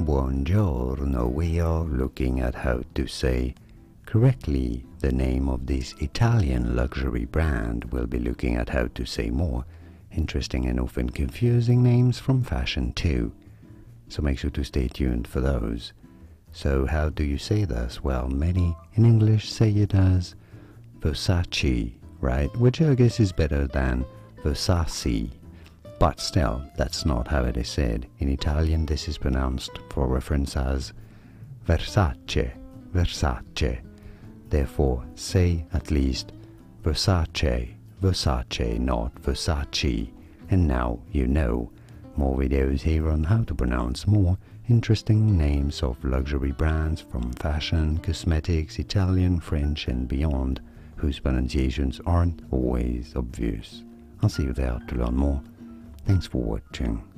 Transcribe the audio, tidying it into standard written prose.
Buongiorno. We are looking at how to say correctly the name of this Italian luxury brand. We'll be looking at how to say more interesting and often confusing names from fashion too. So make sure to stay tuned for those. So how do you say this? Well, many in English say it as Versace, right? Which I guess is better than Versace. But still, that's not how it is said. In Italian, this is pronounced for reference as Versace, Versace. Therefore, say at least Versace, Versace, not Versace. And now you know. More videos here on how to pronounce more interesting names of luxury brands from fashion, cosmetics, Italian, French and beyond, whose pronunciations aren't always obvious. I'll see you there to learn more. Thanks for watching.